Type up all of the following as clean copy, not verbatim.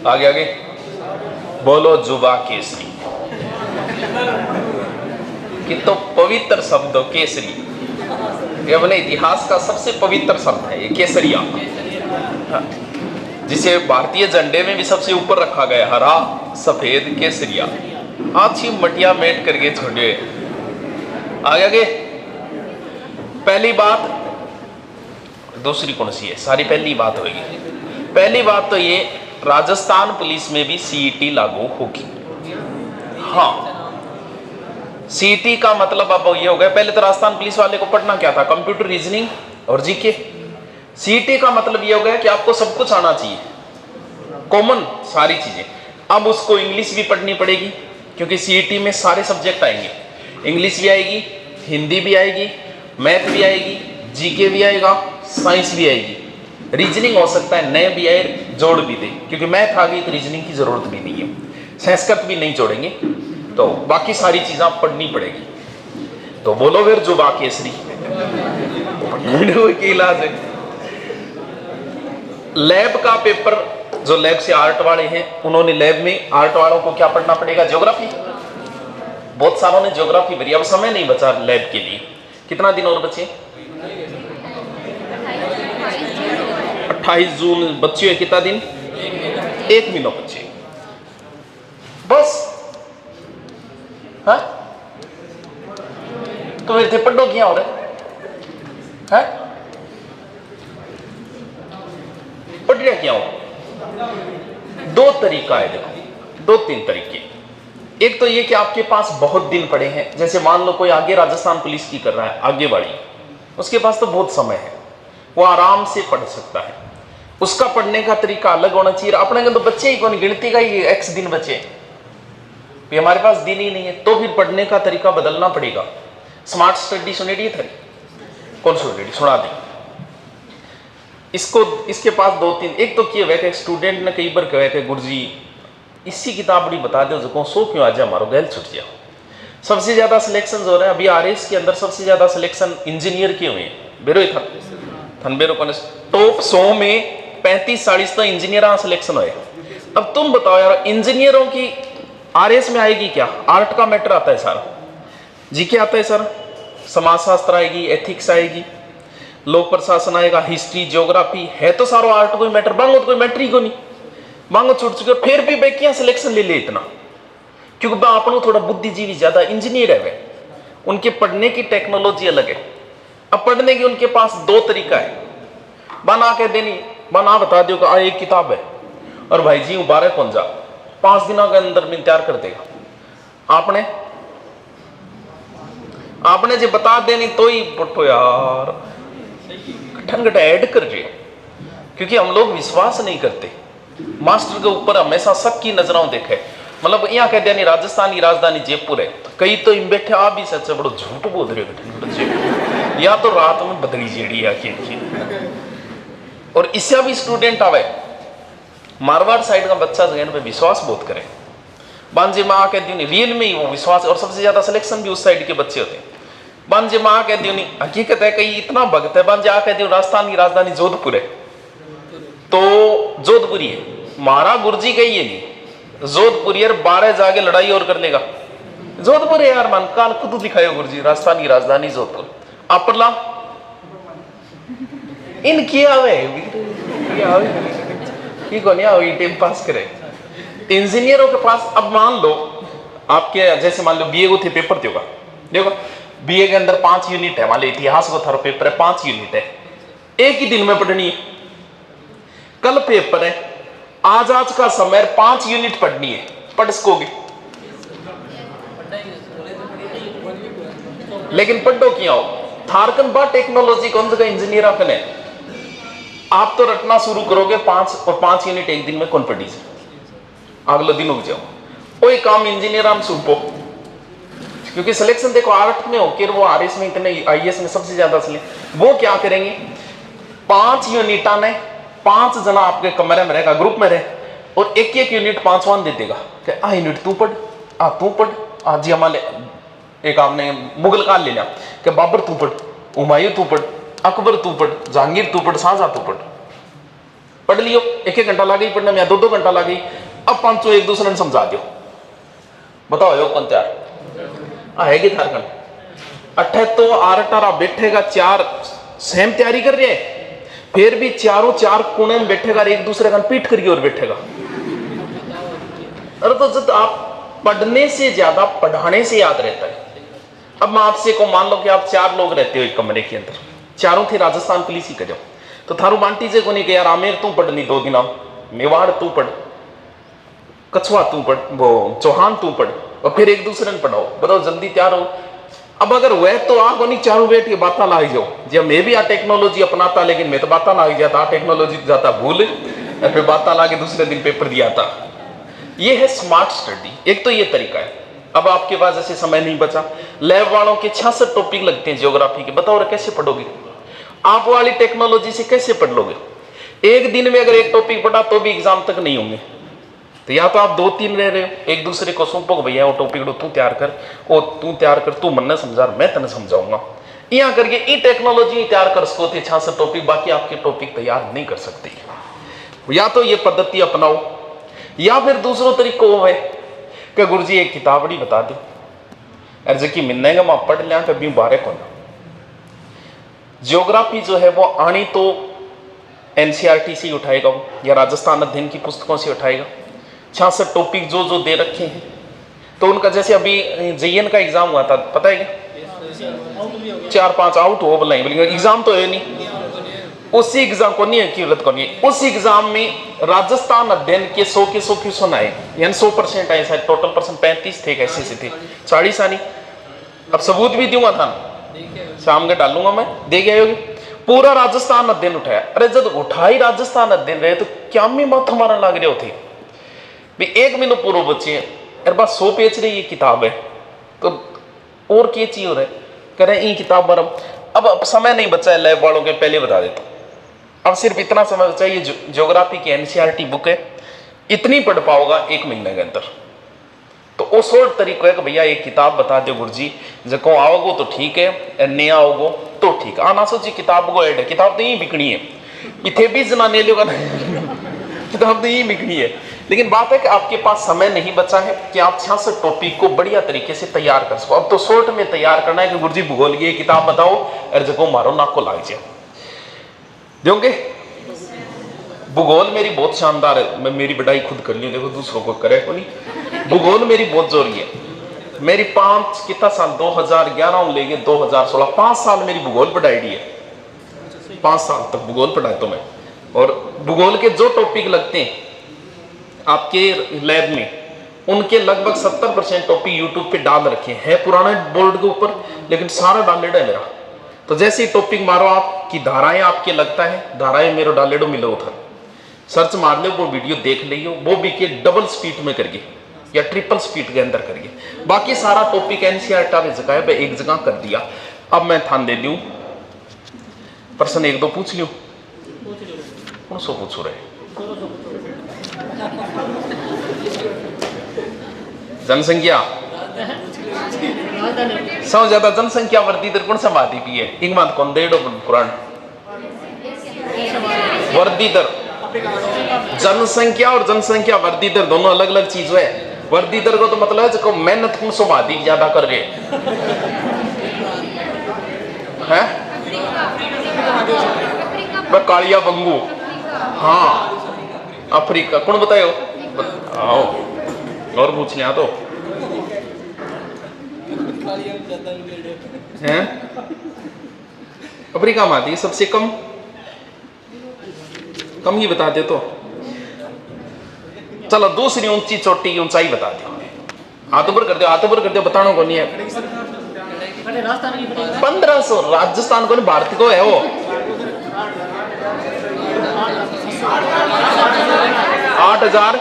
आगे आगे बोलो, जुबा केसरी। कि तो पवित्र शब्द केसरी, ये अपने इतिहास का सबसे पवित्र शब्द है ये केसरिया, जिसे भारतीय झंडे में भी सबसे ऊपर रखा गया, हरा सफेद केसरिया। अच्छी मटिया मेट करके छोड़िए। आगे आगे पहली बात, दूसरी कौन सी है? सारी पहली बात होगी। पहली बात तो ये, राजस्थान पुलिस में भी सीईटी लागू होगी। हाँ, सीईटी का मतलब अब ये हो गया, पहले तो राजस्थान पुलिस वाले को पढ़ना क्या था? कंप्यूटर, रीजनिंग और जीके। सीईटी का मतलब ये हो गया कि आपको सब कुछ आना चाहिए, कॉमन सारी चीजें। अब उसको इंग्लिश भी पढ़नी पड़ेगी, क्योंकि सीईटी में सारे सब्जेक्ट आएंगे। इंग्लिश भी आएगी, हिंदी भी आएगी, मैथ भी आएगी, जीके भी आएगा, साइंस भी आएगी, रीजनिंग हो सकता है नए भी आए, जोड़ भी दे, क्योंकि मैथ आ गई तो रीजनिंग की जरूरत भी नहीं है। संस्कृत भी नहीं जोड़ेंगे, तो बाकी सारी चीजें आप पढ़नी पड़ेगी। तो बोलो फिर जुबा केसरी की इलाज है। लैब का पेपर, जो लैब से आर्ट वाले हैं, उन्होंने लैब में आर्ट वालों को क्या पढ़ना पड़ेगा? ज्योग्राफी। बहुत सारों ने ज्योग्राफी भरी। अब समय नहीं बचा लैब के लिए। कितना दिन और बचे? 28 जून बच्चे। कितना दिन? 1 महीना बच्चे बस। हाँ, तो फिर थे पढ़ो क्या हो रहे हैं? पढ़ रहा क्या हो? दो तरीका है, देखो 2-3 तरीके। एक तो ये कि आपके पास बहुत दिन पड़े हैं, जैसे मान लो कोई आगे राजस्थान पुलिस की कर रहा है, आगे वाली, उसके पास तो बहुत समय है, वो आराम से पढ़ सकता है। उसका पढ़ने का तरीका अलग होना चाहिए। अपने के तो बच्चे ही कौन, गिनती का ही x दिन बचे, हमारे पास दिन ही नहीं है, तो फिर पढ़ने का तरीका बदलना पड़ेगा। स्मार्ट स्टडी सुनेगी थी, कौन सुनेगी? सुना दी इसको। इसके पास 2-3, एक तो किए हुए स्टूडेंट ने कई बार कहे थे, गुरुजी इसी किताबड़ी बता दो जो सो क्यों आज हमारा गैल छुट जाओ। सबसे ज्यादा सिलेक्शन हो रहे हैं अभी आरएस के अंदर, सबसे ज्यादा सिलेक्शन इंजीनियर के हुए हैं। बेरो थनबेरो टॉप 100 में 35-40 तो इंजीनियर सिलेक्शन हुए। अब तुम बताओ यार, इंजीनियरों की आरएस में आएगी क्या? आर्ट का मैटर आता है सारा, जीके आता है सर, समाज शास्त्र आएगी, एथिक्स आएगी, लोक प्रशासन आएगा, हिस्ट्री, ज्योग्राफी, है तो सारो आर्ट कोई मैटर। बांगो तो कोई मैटर ही को नहीं, मांगो छूट चुके। फिर भी बेकियां सिलेक्शन ले ले इतना, क्योंकि अपनों थोड़ा बुद्धिजीवी ज्यादा इंजीनियर है वे, उनके पढ़ने की टेक्नोलॉजी अलग है। अब पढ़ने की उनके पास 2 तरीका है। बना के देनी, बना बता दो कि एक किताब है और भाई जी 12 कौन जा 5 दिनों के अंदर में तैयार कर देगा। आपने जो बता देनी तो ही पढ़ो यार, ठनगट ऐड कर रहे, क्योंकि हम लोग विश्वास नहीं करते मास्टर के ऊपर, हमेशा शक की नजरों देखे। मतलब यहाँ कह दिया राजस्थान की राजधानी जयपुर है, कई तो इन बैठे आप भी सच बड़ो झूठ बोल रहे हो, या तो रात में बदली जेड़ी आखिर। और इससे भी स्टूडेंट आवे, मारवाड़ साइड का बच्चा जगह पे विश्वास बहुत करे, बांजे माँ कह दी रियल में ही वो विश्वास, और सबसे ज्यादा सिलेक्शन भी उस साइड के बच्चे होते हैं। बांजे माँ कह दी हकीकत है, कहीं इतना भक्त है। बांजे आ कह दी राजस्थान की राजधानी जोधपुर है, तो जोधपुरी है। मारा गुरुजी कही है नहीं, जोधपुरी यार 12 जाके लड़ाई और कर लेगा। जोधपुर है यार, मान काल खुद दिखाए गुरुजी, राजस्थान की राजधानी जोधपुर। अपरला इन किया टाइम पास करे। इंजीनियरों के पास, अब मान लो आपके जैसे मान लो बीए को थे पेपर थे, देखो बीए के अंदर 5 यूनिट है, मान लो इतिहास को थारो पेपर है 5 यूनिट है, एक ही दिन में पढ़नी है। कल पेपर है, आज का समय 5 यूनिट पढ़नी है, पढ़ सकोगे? लेकिन पढ़ो क्या हो, थारकन बा टेक्नोलॉजी कौन सा इंजीनियर कने आप तो रटना शुरू करोगे 5 यूनिट एक दिन में कौन पढ़ी से अगले दिन उग जाओ। कोई काम इंजीनियर हम सुपो, क्योंकि सिलेक्शन देखो आर्ट में होकर वो आरएस में इतने, आईएएस में सबसे ज्यादा सिलेक्शन। वो क्या करेंगे, 5 यूनिट ने 5 जना आपके कमरे में रहेगा, ग्रुप में रहे, और एक यूनिट 5वां दे देगा कि आ यूनिट तू पढ़, आ तू पढ़, आज जी हमारे एक आपने मुगल काल ले लिया कि बाबर तू पढ़, हुमायूं तू पढ़, अकबर तू पढ़, जहांगीर तू पढ़, शाहजहां तू पढ़। पढ़ लियो, 1-1 घंटा लगे पढ़ने में या 2-2 घंटा लगे। अब 5 एक दूसरे ने समझा दो, बताओ योग कौन तैयार है कि झारखंड अठे तो आरटारा बैठेगा, 4 सेम तैयारी कर रहे हैं, फिर भी चारों 4 कोने में बैठेगा, एक दूसरे का पीठ करके और बैठेगा। अरे तो जब आप पढ़ने से ज्यादा पढ़ाने से याद रहता है। अब मैं आपसे को मान लो कि आप 4 लोग रहते हो एक कमरे के अंदर, चारों थे राजस्थान पुलिस ही कर जाओ, तो थारू बांटी से को नहीं यार आमेर तू पढ़नी 2 दिन, मेवाड़ तू पढ़, कछुआ तू पढ़, वो चौहान तू पढ़, और फिर एक दूसरे ने पढ़ाओ, बताओ जल्दी तैयार हो। अब अगर वह तो आप नहीं चारों बैठ के बात लाग जाओ, जब मैं भी आ टेक्नोलॉजी अपनाता, लेकिन मैं तो बात लाग जाता, टेक्नोलॉजी जाता भूल, फिर बात लाके दूसरे दिन पेपर दिया था। ये है स्मार्ट स्टडी। एक तो ये तरीका है। अब आपके पास ऐसे समय नहीं बचा, लैब वालों के 66 टॉपिक लगते हैं ज्योग्राफी के, बताओ कैसे पढ़ोगे? आप वाली टेक्नोलॉजी से कैसे पढ़ लोगे? एक दिन में अगर एक टॉपिक पढ़ा तो भी एग्जाम तक नहीं होंगे। तो या तो आप 2-3 रह रहे हो, एक दूसरे को सौंपो भैया वो टॉपिक तू तैयार कर, वो तू तैयार कर, तू मन समझा, मैं तेने समझाऊंगा, यहाँ करके ई टेक्नोलॉजी तैयार कर सको थे 66 टॉपिक, बाकी आपके टॉपिक तैयार नहीं कर सकते। या तो ये पद्धति अपनाओ, या फिर दूसरा तरीका वो है कि गुरुजी एक किताबड़ी बता दो, अरे जबकि मिलने का मैं पढ़ लिया कभी बारे को ना। ज्योग्राफी जो है वो आनी तो एनसीईआरटी से उठाएगा वो, या राजस्थान अध्ययन की पुस्तकों से उठाएगा। 66 टॉपिक जो जो दे रखे हैं, तो उनका जैसे अभी जेईएन का एग्जाम हुआ था, पता है क्या? 4-5 आउट हो बोला, एग्जाम तो है नहीं, उसी एग्जाम को नहीं है कि को नहीं, उस एग्जाम में राजस्थान अध्ययन के 100 के 100 क्वेश्चन आए, यानी 100% आए, शायद टोटल परसेंट 35 थे, कैसे से थे 40 आनी। अब सबूत भी दूंगा था, शाम के डालूंगा मैं, दे गए होगी। पूरा राजस्थान अध्ययन उठाया। अरे जब उठाई राजस्थान अध्ययन रहे तो क्या में मत हमारा लग रहे होते भी 1 महीना पूर्व बच्चे, अरे बस 100 पेज रही ये किताब है, तो और क्या चाहिए हो रहा है, करें ये किताब बरम। अब समय नहीं बचा है लैब वालों के, पहले बता देता हूँ। अब सिर्फ इतना समय बचा, ये ज्योग्राफी की एनसीईआरटी बुक है, इतनी पढ़ पाओगा 1 महीने के अंदर। तो उस और तरीका है कि भैया एक किताब बता दो गुरुजी, जब आओगो तो ठीक है, नहीं आओगो तो ठीक। आना सोची किताब को ऐड है, किताब तो यही बिकनी है, इथे भी जना ले लोगा किताब तो यही बिकनी है। लेकिन बात है कि आपके पास समय नहीं बचा है कि आप 66 टॉपिक को बढ़िया तरीके से तैयार कर सको। अब तो शॉर्ट में तैयार करना है कि गुरुजी भूगोल की किताब बताओ, और जगह मारो नाक को लाग जाए दोगे। भूगोल मेरी बहुत शानदार है, मैं मेरी बढ़ाई खुद कर ली, देखो दूसरों को करे को नहीं। भूगोल मेरी बहुत जोरी है, मेरी 5 कितना साल 2011 लेके 2016 5 साल मेरी भूगोल पढ़ाई है, 5 साल तक भूगोल पढ़ाई तो मैं। और भूगोल के जो टॉपिक लगते हैं आपके लैब में, उनके लगभग 70% टॉपिक यूट्यूब पे डाल रखे हैं, पुराने बोर्ड के ऊपर, लेकिन सारा डालेडा है मेरा। तो जैसे ही टॉपिक मारो आप कि धाराएं आपके लगता है, धाराएं मेरे डालेडो मिलो उधर सर्च मार लो, वो वीडियो देख लियो, वो भी के डबल स्पीड में करके या ट्रिपल स्पीड के अंदर करिए। बाकी सारा टॉपिक एनसीईआरटी जगह है, एक जगह कर दिया। अब मैं थान दे दूं, प्रश्न 1-2 पूछ लियो, कौन सो पूछो रहे? जनसंख्या, सबसे ज्यादा जनसंख्या वृद्धि दर कौन सा मादी भी है? एक बात कौन दे पुराण वृद्धि दर, जनसंख्या और जनसंख्या वृद्धि दर दोनों अलग अलग चीज है। वृद्धि दर को तो मतलब है जो मेहनत कौन सो मादी ज्यादा कर रहे हैं, कालिया बंगू, हाँ अफ्रीका, कौन बतायो? आओ और पूछ लिया तो हैं, अफ्रीका में आती है सबसे कम ही बता दे तो। चलो दूसरी ऊंची चोटी की ऊंचाई बता दो, हाथ ऊपर कर दो, हाथ ऊपर कर दो, बताना को नहीं है। 1500, राजस्थान को नहीं, भारत को है वो। 8000,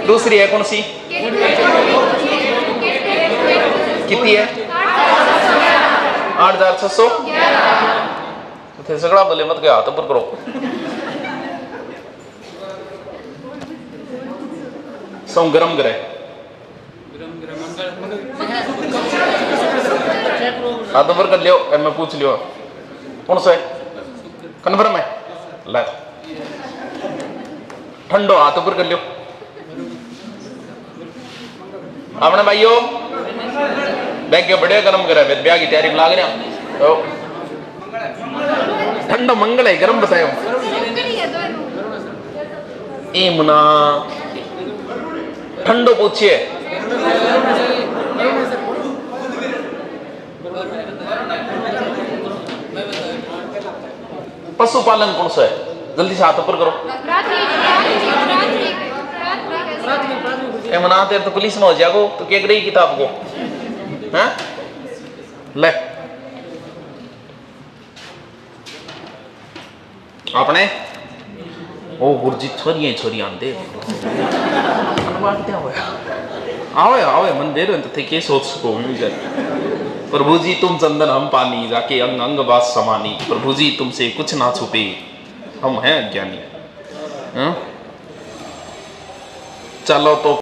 दूसरी है कौन सी, कितनी है? 8600। थे सगड़ा बोले मत गया, हाथ ऊपर करो। गरम ग्रह हाथ ऊपर कर लियो, मैं पूछ लियो कौन सा है, कन्फर्म है? ला ठंडो, हाथ ऊपर कर लियो अपने भाइयों। बैग के बढ़िया गरम करे, ब्याह की तैयारी में लाग रहा। ठंडो मंगल है, गरम बतायो ए मुना। ठंडो पूछिए, पशुपालन कौन सा है? जल्दी से हाथ ऊपर करो। ए मुना तेरे तो पुलिस में हो जाएगो तो क्या करेगी किताब को, हैं? ले आपने ओ गुरजी छोरियां छोरियां दे आवे आवे मंदिर तो थे के सोच सको मुझे। प्रभु जी तुम चंदन हम पानी, जाके अंग अंग बास समानी। प्रभु जी तुमसे कुछ ना छुपे, हम हैं अज्ञानी। चलो तो